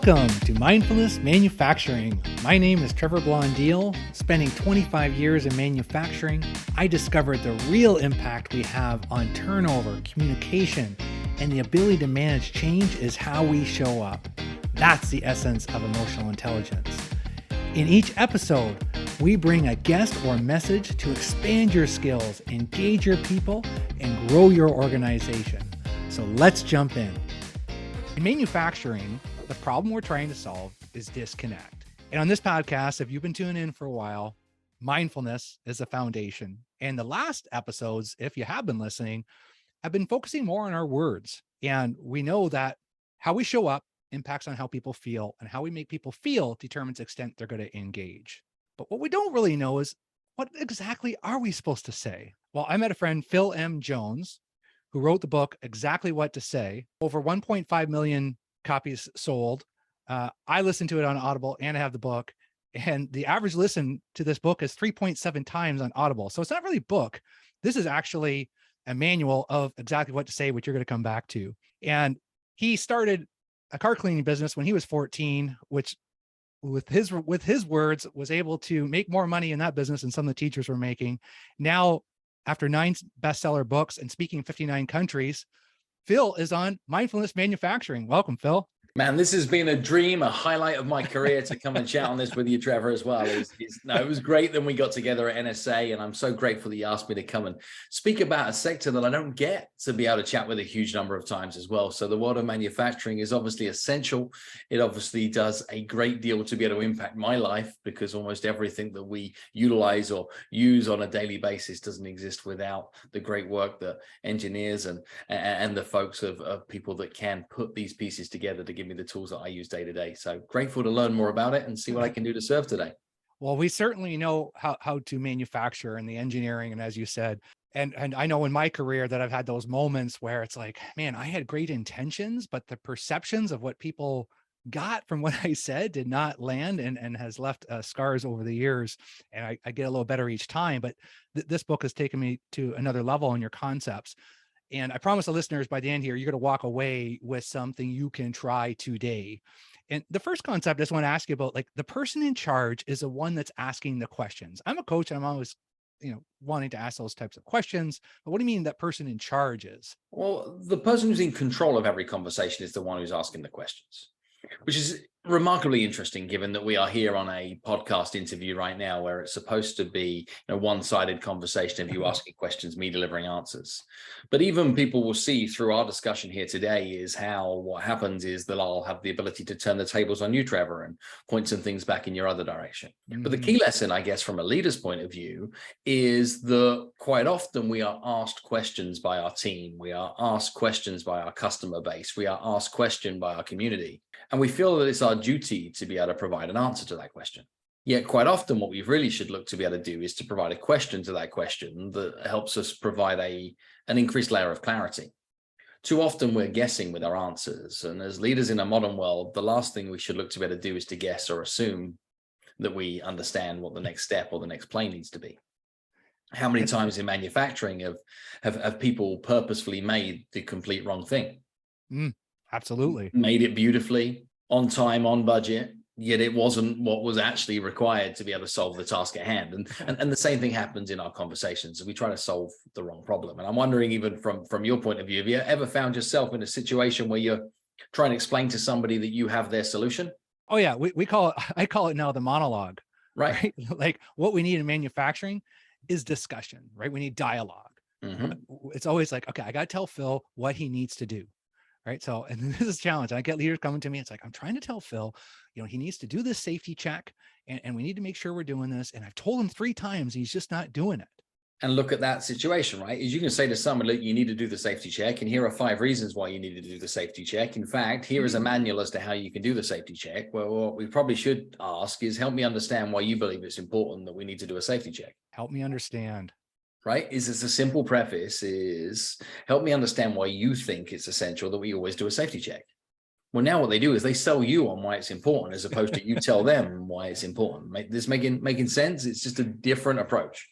Welcome to Mindfulness Manufacturing. My name is Trevor Blondeel. Spending 25 years in manufacturing, I discovered the real impact we have on turnover, communication, and the ability to manage change is how we show up. That's the essence of emotional intelligence. In each episode, we bring a guest or message to expand your skills, engage your people, and grow your organization. So let's jump in. In manufacturing, the problem we're trying to solve is disconnect. And on this podcast, if you've been tuning in for a while, mindfulness is the foundation. And the last episodes, if you have been listening, have been focusing more on our words. And we know that how we show up impacts on how people feel, and how we make people feel determines the extent they're going to engage. But what we don't really know is, what exactly are we supposed to say? Well, I met a friend, Phil M. Jones, who wrote the book, Exactly What to Say. Over 1.5 million copies sold. I listened to it on Audible and I have the book. And the average listen to this book is 3.7 times on Audible. So it's not really a book. This is actually a manual of exactly what to say, which you're going to come back to. And he started a car cleaning business when he was 14, which with his words was able to make more money in that business than some of the teachers were making. Now, after 9 bestseller books and speaking in 59 countries, Phil is on Mindfulness Manufacturing. Welcome, Phil. Man, this has been a dream, a highlight of my career to come and chat on this with you, Trevor, as well. It was great that we got together at NSA, and I'm so grateful that you asked me to come and speak about a sector that I don't get to be able to chat with a huge number of times as well. So the world of manufacturing is obviously essential. It obviously does a great deal to be able to impact my life, because almost everything that we utilize or use on a daily basis doesn't exist without the great work that engineers and the folks of people that can put these pieces together to give me the tools that I use day to day. So grateful to learn more about it and see what I can do to serve today. Well, we certainly know how to manufacture and the engineering. And as you said, and I know in my career that I've had those moments where it's like, man, I had great intentions, but the perceptions of what people got from what I said did not land and has left scars over the years. And I get a little better each time. But this book has taken me to another level in your concepts. And I promise the listeners by the end here, you're going to walk away with something you can try today. And the first concept I just want to ask you about, like, the person in charge is the one that's asking the questions. I'm a coach and I'm always, wanting to ask those types of questions. But what do you mean that person in charge is? Well, the person who's in control of every conversation is the one who's asking the questions, which is remarkably interesting, given that we are here on a podcast interview right now where it's supposed to be a one-sided conversation of you asking questions, me delivering answers. But even people will see through our discussion here today is how what happens is that I'll have the ability to turn the tables on you, Trevor, and point some things back in your other direction. But the key lesson, I guess, from a leader's point of view is that quite often we are asked questions by our team. We are asked questions by our customer base. We are asked questions by our community. And we feel that it's our duty to be able to provide an answer to that question. Yet quite often what we really should look to be able to do is to provide a question to that question that helps us provide an increased layer of clarity. Too often we're guessing with our answers. And as leaders in a modern world, the last thing we should look to be able to do is to guess or assume that we understand what the next step or the next play needs to be. How many times in manufacturing have people purposefully made the complete wrong thing? Absolutely. Made it beautifully, on time, on budget, yet it wasn't what was actually required to be able to solve the task at hand. And the same thing happens in our conversations. We try to solve the wrong problem. And I'm wondering, even from your point of view, have you ever found yourself in a situation where you're trying to explain to somebody that you have their solution? Oh yeah, I call it now the monologue, right? Like, what we need in manufacturing is discussion, right? We need dialogue. It's always like, okay, I got to tell Phil what he needs to do. Right. So, and this is a challenge. I get leaders coming to me. It's like, I'm trying to tell Phil, he needs to do this safety check and we need to make sure we're doing this. And I've told him 3 times, he's just not doing it. And look at that situation, right? Is you can say to someone, look, you need to do the safety check. And here are 5 reasons why you need to do the safety check. In fact, here is a manual as to how you can do the safety check. Well, what we probably should ask is, help me understand why you believe it's important that we need to do a safety check. Help me understand. Right? Is this a simple preface is, help me understand why you think it's essential that we always do a safety check. Well, now what they do is they sell you on why it's important, as opposed to you tell them why it's important. This making sense? It's just a different approach.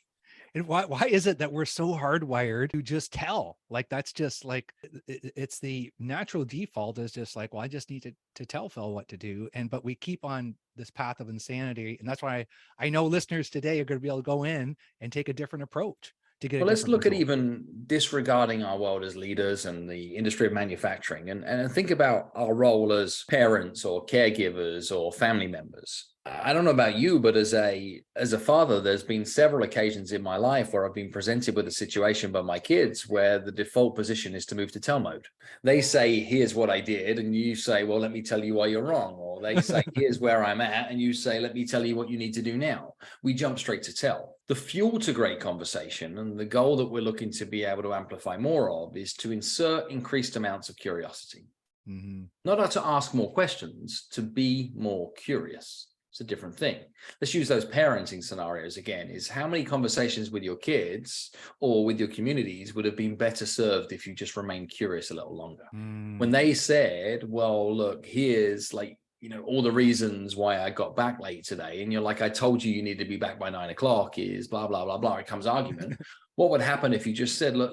And why is it that we're so hardwired to just tell? Like, that's just like, it's the natural default is just like, well, I just need to tell Phil what to do. But we keep on this path of insanity. And that's why I know listeners today are going to be able to go in and take a different approach to get a Well, let's different look at result. even disregarding our world as leaders and the industry of manufacturing and think about our role as parents or caregivers or family members. I don't know about you, but as a father, there's been several occasions in my life where I've been presented with a situation by my kids where the default position is to move to tell mode. They say, here's what I did. And you say, well, let me tell you why you're wrong. Or they say, here's where I'm at. And you say, let me tell you what you need to do now. We jump straight to tell. The fuel to great conversation and the goal that we're looking to be able to amplify more of is to insert increased amounts of curiosity. Mm-hmm. Not to ask more questions, to be more curious. It's a different thing. Let's use those parenting scenarios again. Is how many conversations with your kids or with your communities would have been better served if you just remained curious a little longer? When they said, well, look, here's all the reasons why I got back late today. And you're like, I told you need to be back by 9 o'clock is blah, blah, blah, blah. It comes argument. What would happen if you just said, look,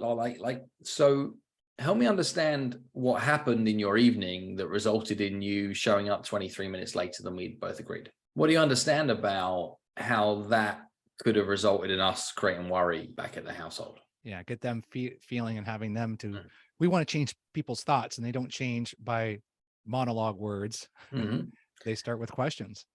so help me understand what happened in your evening that resulted in you showing up 23 minutes later than we both agreed? What do you understand about how that could have resulted in us creating worry back at the household? Yeah, get them feeling and having them to, we want to change people's thoughts, and they don't change by monologue words. Mm-hmm. They start with questions.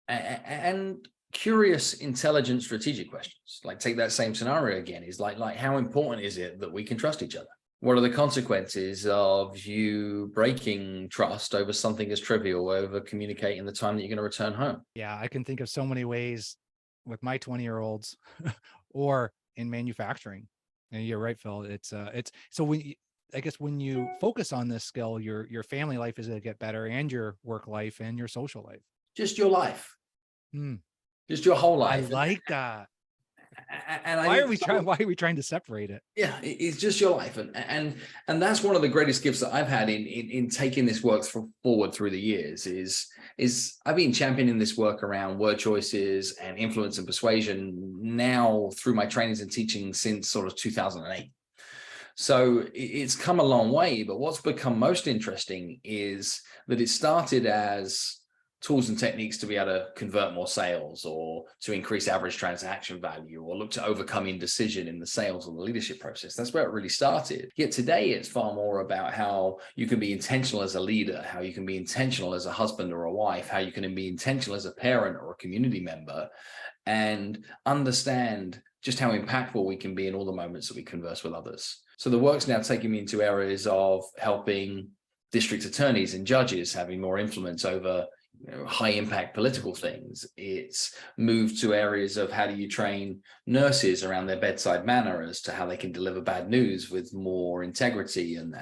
And curious, intelligent, strategic questions. Like, take that same scenario again. Is like how important is it that we can trust each other? What are the consequences of you breaking trust over something as trivial, over communicating the time that you're going to return home? Yeah, I can think of so many ways with my 20-year-olds or in manufacturing. And you're right, Phil. It's so I guess when you focus on this skill, your family life is going to get better, and your work life and your social life. Just your life. Just your whole life. I like that. And why are we trying to separate it? Yeah, it's just your life, and that's one of the greatest gifts that I've had in taking this work forward through the years. Is I've been championing this work around word choices and influence and persuasion now through my trainings and teaching since sort of 2008. So it's come a long way, but what's become most interesting is that it started as tools and techniques to be able to convert more sales or to increase average transaction value or look to overcome indecision in the sales or the leadership process. That's where it really started. Yet today, it's far more about how you can be intentional as a leader, how you can be intentional as a husband or a wife, how you can be intentional as a parent or a community member, and understand just how impactful we can be in all the moments that we converse with others. So the work's now taking me into areas of helping district attorneys and judges having more influence over high impact political things. It's moved to areas of how do you train nurses around their bedside manner as to how they can deliver bad news with more integrity and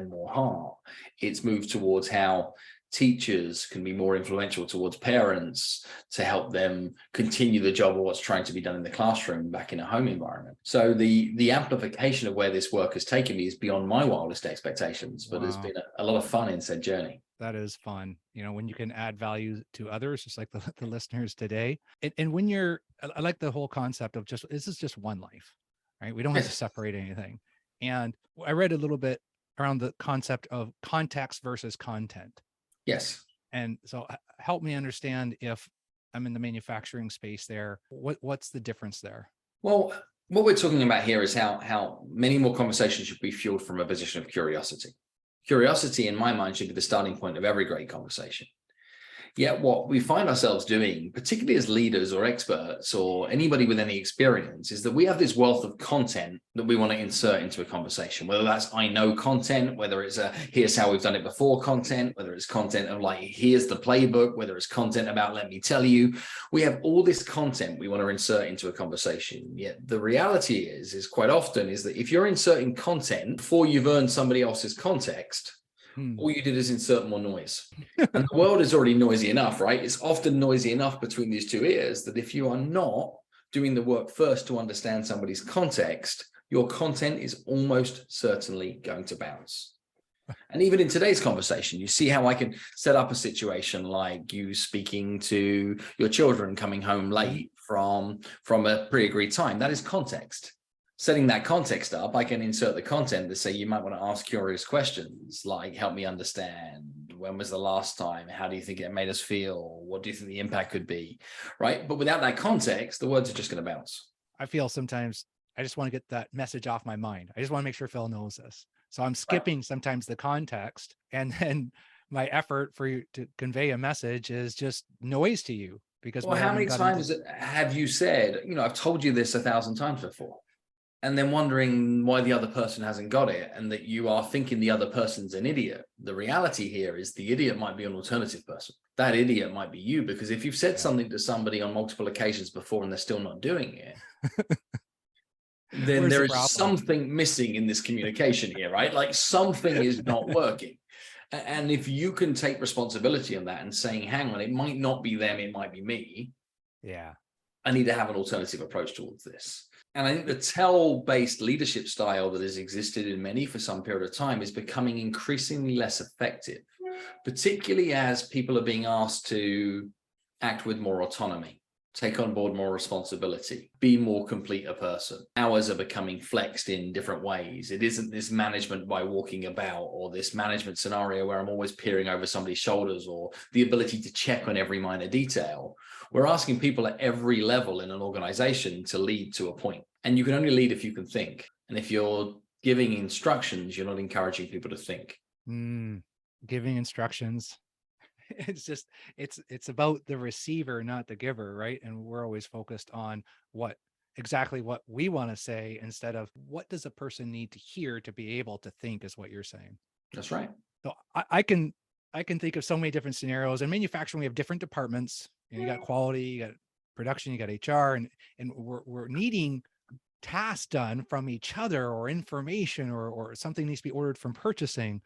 more heart. It's moved towards how teachers can be more influential towards parents to help them continue the job of what's trying to be done in the classroom back in a home environment. So the amplification of where this work has taken me is beyond my wildest expectations, but It's been a lot of fun in said journey. That is fun. When you can add value to others, just like the listeners today. And when I like the whole concept of this is just one life, right? We don't have to separate anything. And I read a little bit around the concept of context versus content. Yes. And so help me understand, if I'm in the manufacturing space there, what's the difference there? Well, what we're talking about here is how many more conversations should be fueled from a position of curiosity. Curiosity, in my mind, should be the starting point of every great conversation. Yet what we find ourselves doing, particularly as leaders or experts or anybody with any experience, is that we have this wealth of content that we want to insert into a conversation, whether that's I know content, whether it's here's how we've done it before content, whether it's content of here's the playbook, whether it's content about let me tell you. We have all this content we want to insert into a conversation. Yet the reality is quite often is that if you're inserting content before you've earned somebody else's context, all you did is insert more noise. And the world is already noisy enough, right? It's often noisy enough between these two ears that if you are not doing the work first to understand somebody's context, your content is almost certainly going to bounce. And even in today's conversation, you see how I can set up a situation like you speaking to your children coming home late from a pre-agreed time. That is context. Setting that context up, I can insert the content to say you might want to ask curious questions like, help me understand, when was the last time, how do you think it made us feel, what do you think the impact could be, right? But without that context, the words are just going to bounce. I feel sometimes I just want to get that message off my mind. I just want to make sure Phil knows this. So I'm skipping sometimes the context, and then my effort for you to convey a message is just noise to you because Well, how many times have you said, I've told you this 1,000 times before, and then wondering why the other person hasn't got it, and that you are thinking the other person's an idiot. The reality here is the idiot might be an alternative person. That idiot might be you, because if you've said something to somebody on multiple occasions before and they're still not doing it, then there is something missing in this communication here, right? Like something is not working. And if you can take responsibility on that and saying, hang on, it might not be them, it might be me. Yeah. I need to have an alternative approach towards this. And I think the tell-based leadership style that has existed in many for some period of time is becoming increasingly less effective, particularly as people are being asked to act with more autonomy, take on board more responsibility, be more complete a person. Hours are becoming flexed in different ways. It isn't this management by walking about, or this management scenario where I'm always peering over somebody's shoulders, or the ability to check on every minor detail. We're asking people at every level in an organization to lead to a point. And you can only lead if you can think. And if you're giving instructions, you're not encouraging people to think. Giving instructions. It's just, it's about the receiver, not the giver, right? And we're always focused on exactly what we want to say, instead of what does a person need to hear to be able to think, is what you're saying. That's right. So I can think of so many different scenarios. In manufacturing, we have different departments. You got quality, you got production, you got HR, and we're needing tasks done from each other, or information, or something needs to be ordered from purchasing.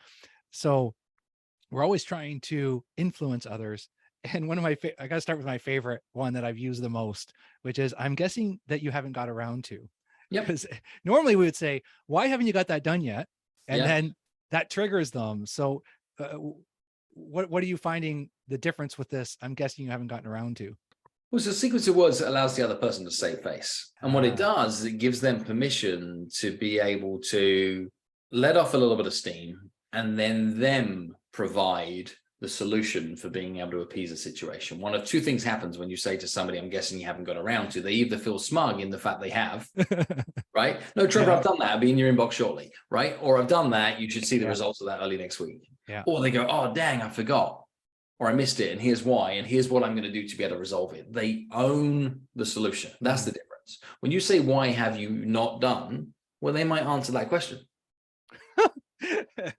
So we're always trying to influence others. And one of my, I got to start with my favorite one that I've used the most, which is, I'm guessing that you haven't got around to. Yep. Because normally we would say, why haven't you got that done yet? And then that triggers them. So what are you finding the difference with this? I'm guessing you haven't gotten around to. Well, it's a sequence of words that allows the other person to save face. And what it does is it gives them permission to be able to let off a little bit of steam, and then them provide the solution for being able to appease a situation. One of two things happens when you say to somebody, I'm guessing you haven't got around to. They either feel smug in the fact they have, right? No, Trevor, I've done that. I'll be in your inbox shortly, right? Or I've done that. You should see the results of that early next week. Yeah. Or they go, oh, dang, I forgot. Or I missed it, and here's why, and here's what I'm going to do to be able to resolve it. They own the solution. That's the difference. When you say, why have you not done? Well, they might answer that question.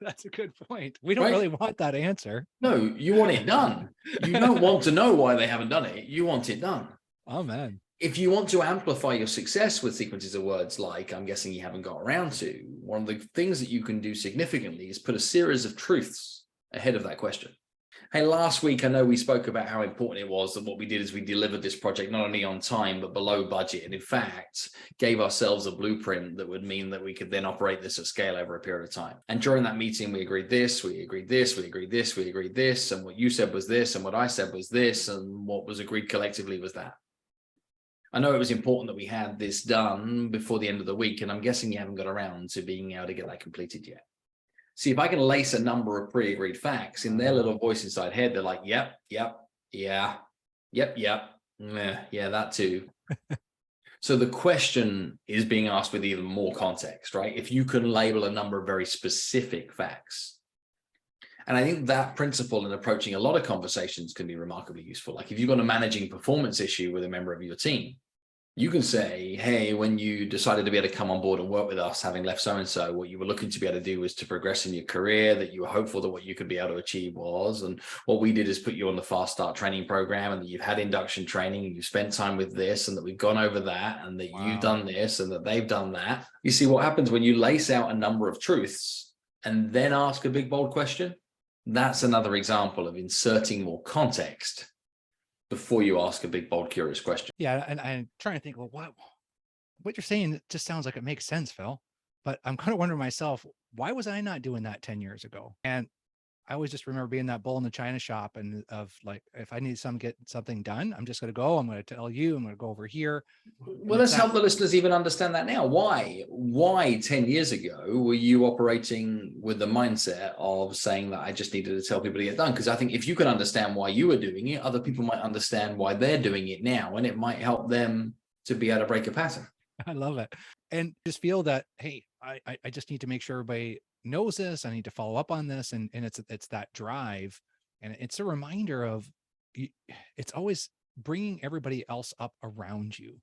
That's a good point. We don't really want that answer. No, you want it done. You don't want to know why they haven't done it. You want it done. Oh, man. If you want to amplify your success with sequences of words like, I'm guessing you haven't got around to, one of the things that you can do significantly is put a series of truths ahead of that question. Hey, last week, I know we spoke about how important it was that what we did is we delivered this project not only on time, but below budget. And in fact, gave ourselves a blueprint that would mean that we could then operate this at scale over a period of time. And during that meeting, we agreed this, we agreed this, we agreed this, we agreed this. And what you said was this, and what I said was this. And what was agreed collectively was that. I know it was important that we had this done before the end of the week. And I'm guessing you haven't got around to being able to get that completed yet. See, if I can lace a number of pre-agreed facts in their little voice inside head, they're like, yep, yeah, that too. So the question is being asked with even more context, right? If you can label a number of very specific facts. And I think that principle in approaching a lot of conversations can be remarkably useful. Like if you've got a managing performance issue with a member of your team, you can say, hey, when you decided to be able to come on board and work with us, having left so-and-so, what you were looking to be able to do was to progress in your career, that you were hopeful that what you could be able to achieve was. And what we did is put you on the fast start training program, and that you've had induction training, and you've spent time with this, and that we've gone over that, and that you've done this, and that they've done that. You see what happens when you lace out a number of truths and then ask a big, bold question? That's another example of inserting more context before you ask a big, bold, curious question. Yeah, and I'm trying to think, well, what you're saying just sounds like it makes sense, Phil. But I'm kind of wondering myself, why was I not doing that 10 years ago? And I always just remember being that bull in the china shop, and of like, if I need get something done, I'm just going to go. I'm going to tell you. I'm going to go over here. Well, let's help the listeners even understand that now. Why 10 years ago were you operating with the mindset of saying that I just needed to tell people to get done? Because I think if you can understand why you were doing it, other people might understand why they're doing it now, and it might help them to be able to break a pattern. I love it. And just feel that, hey, I just need to make sure everybody knows this. I need to follow up on this. And it's that drive. And it's a reminder of, it's always bringing everybody else up around you.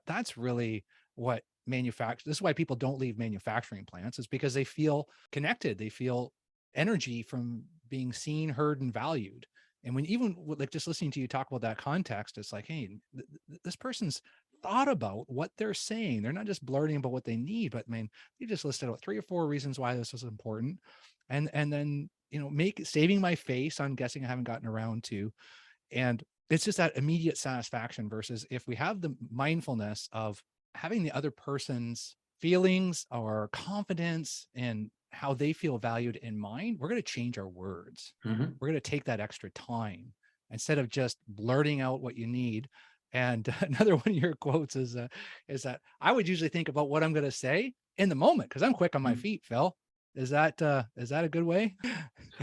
That's really what this is why people don't leave manufacturing plants, is because they feel connected. They feel energy from being seen, heard, and valued. And when even like just listening to you talk about that context, it's like, hey, this person's thought about what they're saying. They're not just blurting about what they need, but you just listed out 3 or 4 reasons why this is important. And then, saving my face, I'm guessing I haven't gotten around to. And it's just that immediate satisfaction versus if we have the mindfulness of having the other person's feelings or confidence and how they feel valued in mind, we're going to change our words. Mm-hmm. We're going to take that extra time instead of just blurting out what you need. And another one of your quotes is that I would usually think about what I'm going to say in the moment because I'm quick on my feet, Phil. Is that a good way?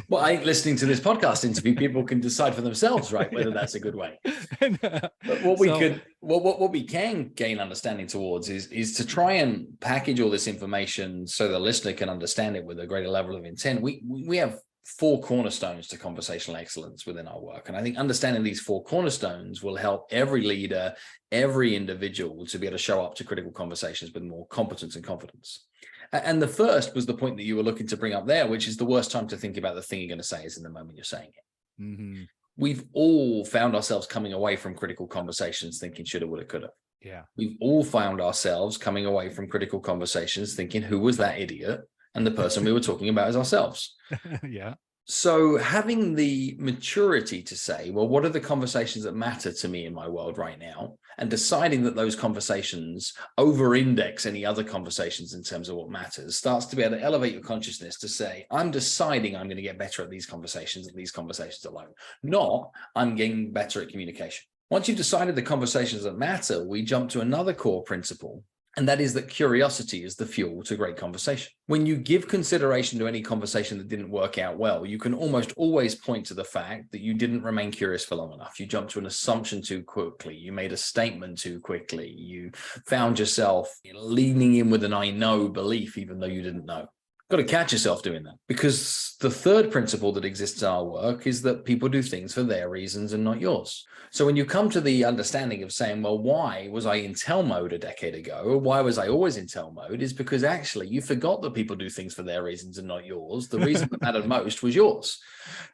Well, I think listening to this podcast interview, people can decide for themselves, right, whether that's a good way. But what we can gain understanding towards is to try and package all this information so the listener can understand it with a greater level of intent. We have 4 cornerstones to conversational excellence within our work. And I think understanding these 4 cornerstones will help every leader, every individual to be able to show up to critical conversations with more competence and confidence. And the first was the point that you were looking to bring up there, which is the worst time to think about the thing you're going to say is in the moment you're saying it. Mm-hmm. We've all found ourselves coming away from critical conversations thinking shoulda, woulda, coulda. Yeah. We've all found ourselves coming away from critical conversations thinking, who was that idiot? And the person we were talking about is ourselves. Yeah. So having the maturity to say, well, what are the conversations that matter to me in my world right now? And deciding that those conversations over-index any other conversations in terms of what matters starts to be able to elevate your consciousness to say, I'm deciding I'm going to get better at these conversations and these conversations alone, not I'm getting better at communication. Once you've decided the conversations that matter, we jump to another core principle. And that is that curiosity is the fuel to great conversation. When you give consideration to any conversation that didn't work out well, you can almost always point to the fact that you didn't remain curious for long enough. You jumped to an assumption too quickly. You made a statement too quickly. You found yourself leaning in with an I know belief, even though you didn't know. Got to catch yourself doing that, because the third principle that exists in our work is that people do things for their reasons and not yours. So when you come to the understanding of saying, well, why was I in tell mode a decade ago? Or why was I always in tell mode? Is because actually you forgot that people do things for their reasons and not yours. The reason that mattered most was yours.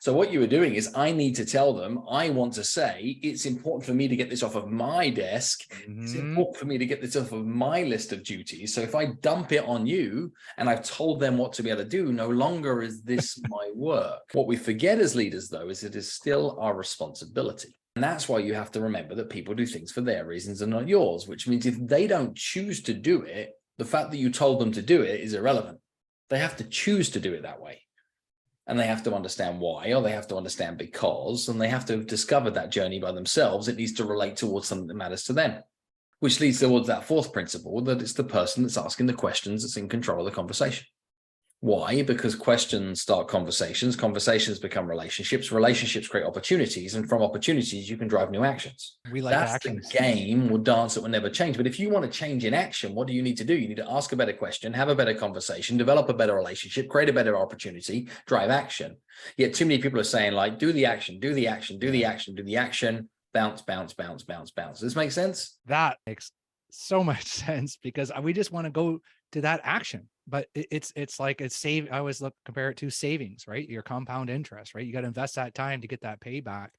So what you were doing is, I need to tell them, I want to say, it's important for me to get this off of my desk. Mm-hmm. It's important for me to get this off of my list of duties. So if I dump it on you and I've told them what to be able to do, no longer is this my work. What we forget as leaders, though, is it is still our responsibility. And that's why you have to remember that people do things for their reasons and not yours, which means if they don't choose to do it, the fact that you told them to do it is irrelevant. They have to choose to do it that way. And they have to understand why, or they have to understand because, and they have to have discovered that journey by themselves. It needs to relate towards something that matters to them, which leads towards that fourth principle, that it's the person that's asking the questions that's in control of the conversation. Why? Because questions start conversations, conversations become relationships, relationships create opportunities, and from opportunities you can drive new actions. That's actions. The game or dance that will never change. But if you want to change in action, what do you need to do? You need to ask a better question, have a better conversation, develop a better relationship, create a better opportunity, drive action. Yet too many people are saying, like, do the action, do the action, do the action, do the action, bounce, bounce, bounce, bounce, bounce. Does this make sense? That makes so much sense, because we just want to go to that action. But it's like I always compare it to savings, right? Your compound interest, right? You got to invest that time to get that payback.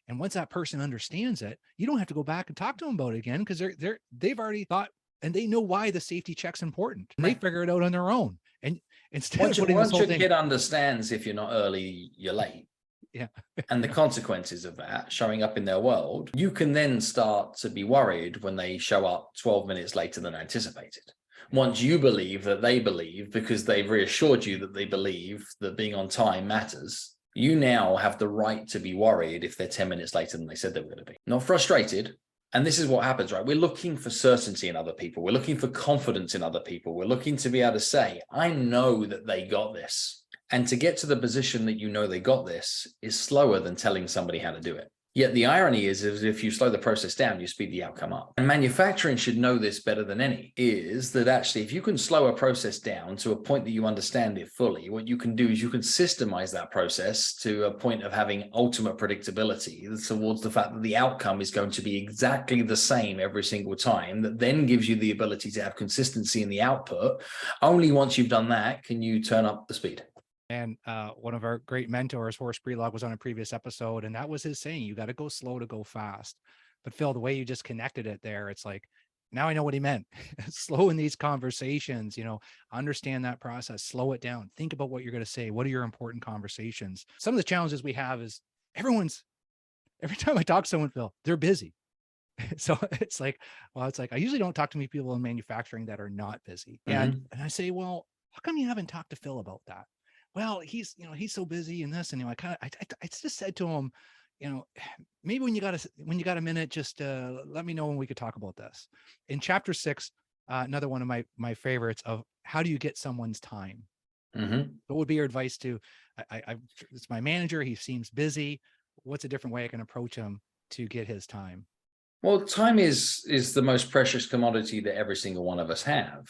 And once that person understands it, you don't have to go back and talk to them about it again, because they've already thought and they know why the safety check's important. And they figure it out on their own. And instead of putting once your kid understands, if you're not early, you're late. Yeah. And the consequences of that showing up in their world, you can then start to be worried when they show up 12 minutes later than anticipated. Once you believe that they believe, because they've reassured you that they believe that being on time matters, You now have the right to be worried if they're 10 minutes later than they said they were going to be. Not frustrated. And this is what happens, right? We're looking for certainty in other people. We're looking for confidence in other people. We're looking to be able to say, I know that they got this. And to get to the position that you know they got this is slower than telling somebody how to do it. Yet the irony is if you slow the process down, you speed the outcome up. And manufacturing should know this better than any, is that actually, if you can slow a process down to a point that you understand it fully, what you can do is you can systemize that process to a point of having ultimate predictability towards the fact that the outcome is going to be exactly the same every single time. That then gives you the ability to have consistency in the output. Only once you've done that can you turn up the speed. And one of our great mentors, Horace Brelock, was on a previous episode, and that was his saying, you got to go slow to go fast. But Phil, the way you just connected it there, it's like, now I know what he meant. Slow in these conversations, understand that process, slow it down. Think about what you're going to say. What are your important conversations? Some of the challenges we have is every time I talk to someone, Phil, they're busy. So it's like, I usually don't talk to many people in manufacturing that are not busy. And I say, well, how come you haven't talked to Phil about that? Well, he's so busy in this. And I just said to him, maybe when you got a minute, just let me know when we could talk about this. In chapter 6, another one of my favorites of how do you get someone's time? What would be your advice to, it's my manager, he seems busy. What's a different way I can approach him to get his time? Well, time is the most precious commodity that every single one of us have.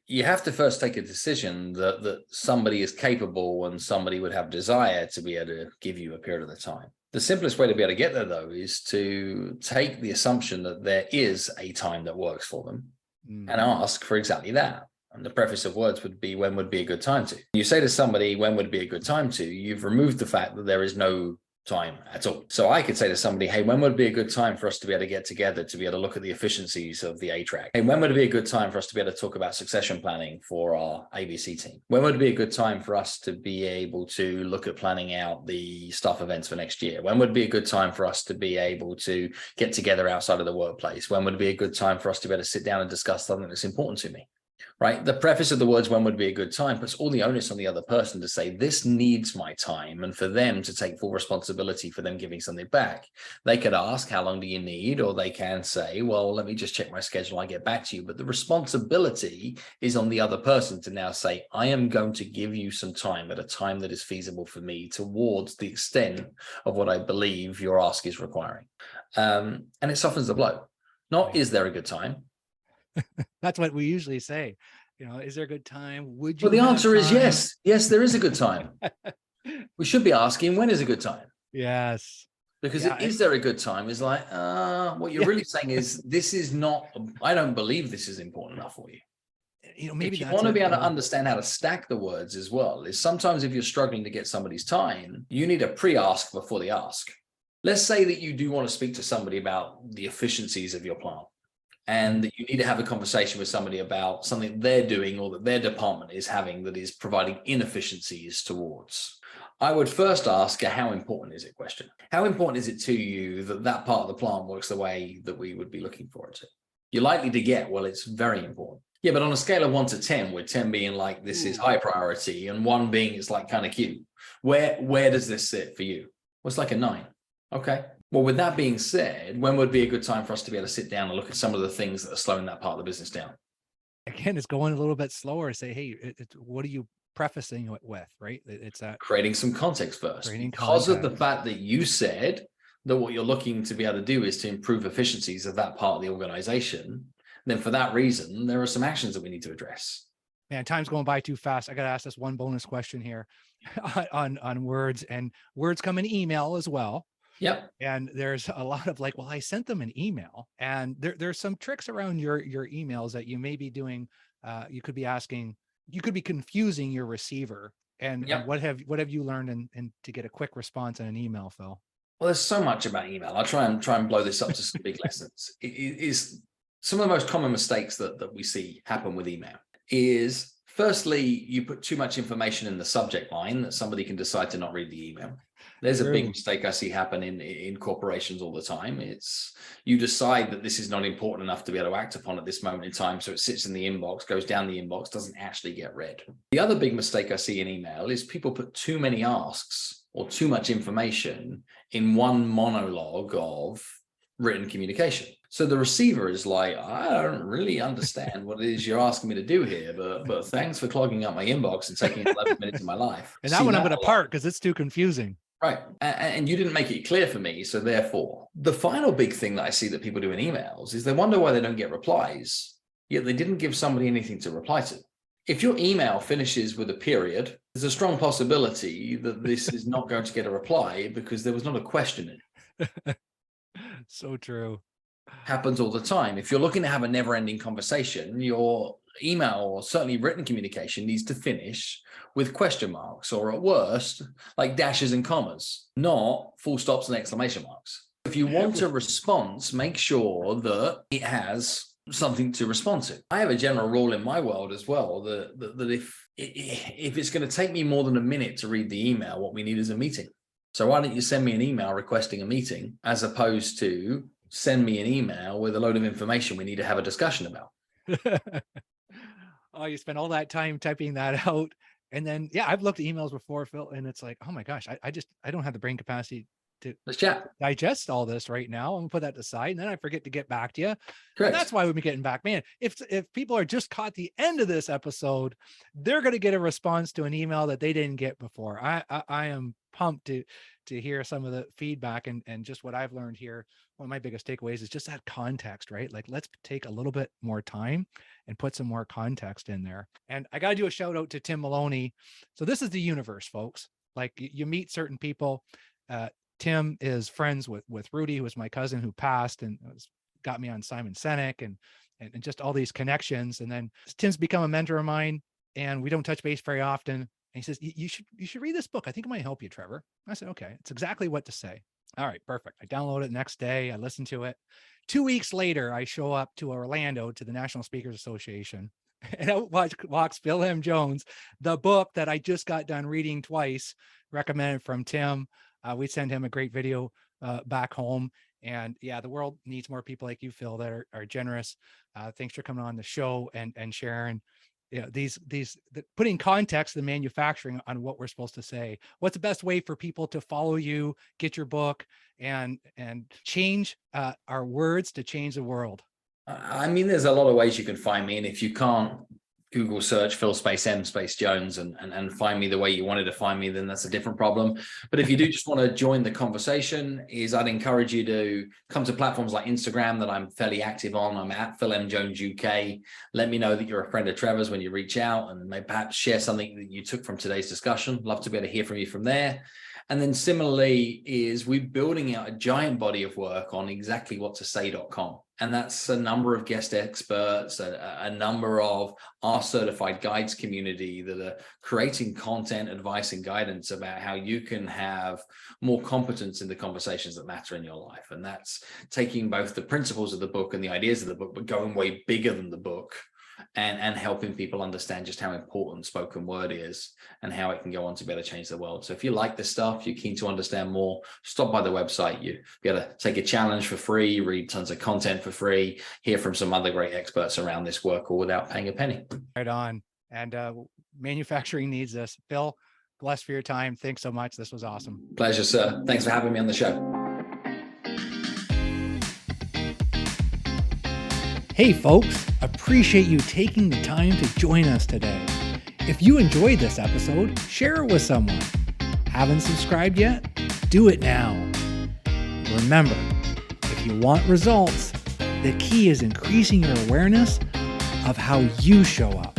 You have to first take a decision that somebody is capable and somebody would have desire to be able to give you a period of the time. The simplest way to be able to get there, though, is to take the assumption that there is a time that works for them and ask for exactly that. And the preface of words would be, when would be a good time to? You say to somebody, when would be a good time to? You've removed the fact that there is no time at all. So I could say to somebody, hey, when would be a good time for us to be able to get together to be able to look at the efficiencies of the A track? Hey, when would it be a good time for us to be able to talk about succession planning for our ABC team? When would it be a good time for us to be able to look at planning out the staff events for next year? When would it be a good time for us to be able to get together outside of the workplace? When would it be a good time for us to be able to sit down and discuss something that's important to me? Right? The preface of the words, when would be a good time, puts all the onus on the other person to say, this needs my time, and for them to take full responsibility for them giving something back. They could ask, how long do you need? Or they can say, well, let me just check my schedule, I'll get back to you. But the responsibility is on the other person to now say, I am going to give you some time at a time that is feasible for me towards the extent of what I believe your ask is requiring. And it softens the blow. Not, is there a good time? That's what we usually say. Is there a good time? Would you? Well, the answer is yes. Yes, there is a good time. We should be asking, when is a good time? Yes. Because is there a good time is like, what you're really saying is, this is not, I don't believe this is important enough for you. Maybe if you want to be able to understand how to stack the words as well, is sometimes if you're struggling to get somebody's time, you need a pre-ask before the ask. Let's say that you do want to speak to somebody about the efficiencies of your plant, and that you need to have a conversation with somebody about something they're doing or that their department is having that is providing inefficiencies towards. I would first ask a how important is it question. How important is it to you that that part of the plant works the way that we would be looking for it to? You're likely to get, well, it's very important. Yeah, but on a scale of 1 to 10, with 10 being like, this is high priority, and 1 being it's like kind of cute. Where does this sit for you? Well, it's like a 9. Okay. Well, with that being said, when would be a good time for us to be able to sit down and look at some of the things that are slowing that part of the business down? Again, it's going a little bit slower. Say, hey, what are you prefacing it with, right? It's creating some context first. Because of the fact that you said that what you're looking to be able to do is to improve efficiencies of that part of the organization, then for that reason, there are some actions that we need to address. Man, time's going by too fast. I got to ask this one bonus question here on words, and words come in email as well. Yep. And there's a lot of like, well, I sent them an email, and there's some tricks around your emails that you may be doing. You could be asking, you could be confusing your receiver. And what have you learned and to get a quick response in an email, Phil? Well, there's so much about email. I'll try and blow this up to some big lessons. It is some of the most common mistakes that we see happen with email is, firstly, you put too much information in the subject line that somebody can decide to not read the email. There's a big True. mistake I see happen in corporations all the time. It's you decide that this is not important enough to be able to act upon at this moment in time. So it sits in the inbox, goes down the inbox, doesn't actually get read. The other big mistake I see in email is people put too many asks or too much information in one monologue of written communication. So the receiver is like, I don't really understand what it is you're asking me to do here, but thanks for clogging up my inbox and taking 11 minutes of my life. And that one I'm going to park because it's too confusing. Right. And you didn't make it clear for me. So therefore, the final big thing that I see that people do in emails is they wonder why they don't get replies, yet they didn't give somebody anything to reply to. If your email finishes with a period, there's a strong possibility that this is not going to get a reply because there was not a question in it. So true. Happens all the time. If you're looking to have a never-ending conversation, your email or certainly written communication needs to finish with question marks, or at worst, like dashes and commas, not full stops and exclamation marks. If you want a response, make sure that it has something to respond to. I have a general rule in my world as well that if it's going to take me more than a minute to read the email, what we need is a meeting. So why don't you send me an email requesting a meeting as opposed to send me an email with a load of information we need to have a discussion about. Oh, you spend all that time typing that out. And then, yeah, I've looked at emails before, Phil, and it's like, oh my gosh, I don't have the brain capacity to Let's chat. digest all this right now. I'm gonna put that aside, and then I forget to get back to you. Correct. And that's why we've been getting back, man. If people are just caught the end of this episode, they're going to get a response to an email that they didn't get before. I am pumped to hear some of the feedback and just what I've learned here. One of my biggest takeaways is just that context, right? Like, let's take a little bit more time and put some more context in there. And I got to do a shout out to Tim Maloney. So this is the universe, folks. Like, you meet certain people. Tim is friends with Rudy, who was my cousin who passed and got me on Simon Sinek and just all these connections. And then Tim's become a mentor of mine, and we don't touch base very often. And he says, you should read this book. I think it might help you, Trevor. I said, okay, it's exactly what to say. All right, perfect. I download it the next day. I listen to it. 2 weeks later, I show up to Orlando to the National Speakers Association, and out walks Phil M. Jones, the book that I just got done reading twice, recommended from Tim. We send him a great video back home. And yeah, the world needs more people like you, Phil, that are generous. Thanks for coming on the show and sharing, you know, putting context to the manufacturing on what we're supposed to say. What's the best way for people to follow you, get your book, and change our words to change the world? I mean, there's a lot of ways you can find me. And if you can't Google search Phil space M space Jones and find me the way you wanted to find me, then that's a different problem. But if you do just want to join the conversation, I'd encourage you to come to platforms like Instagram that I'm fairly active on. I'm at Phil M Jones UK. Let me know that you're a friend of Trevor's when you reach out, and maybe perhaps share something that you took from today's discussion. Love to be able to hear from you from there. And then similarly we're building out a giant body of work on exactly what to say.com. And that's a number of guest experts, a number of our certified guides community that are creating content, advice, and guidance about how you can have more competence in the conversations that matter in your life. And that's taking both the principles of the book and the ideas of the book, but going way bigger than the book. And helping people understand just how important spoken word is and how it can go on to be able to change the world. So if you like this stuff, you're keen to understand more, stop by the website. You be able to take a challenge for free, read tons of content for free, hear from some other great experts around this work, all without paying a penny. Right on. And manufacturing needs this. Phil, bless for your time. Thanks so much. This was awesome. Pleasure, sir. Thanks for having me on the show. Hey folks, appreciate you taking the time to join us today. If you enjoyed this episode, share it with someone. Haven't subscribed yet? Do it now. Remember, if you want results, the key is increasing your awareness of how you show up.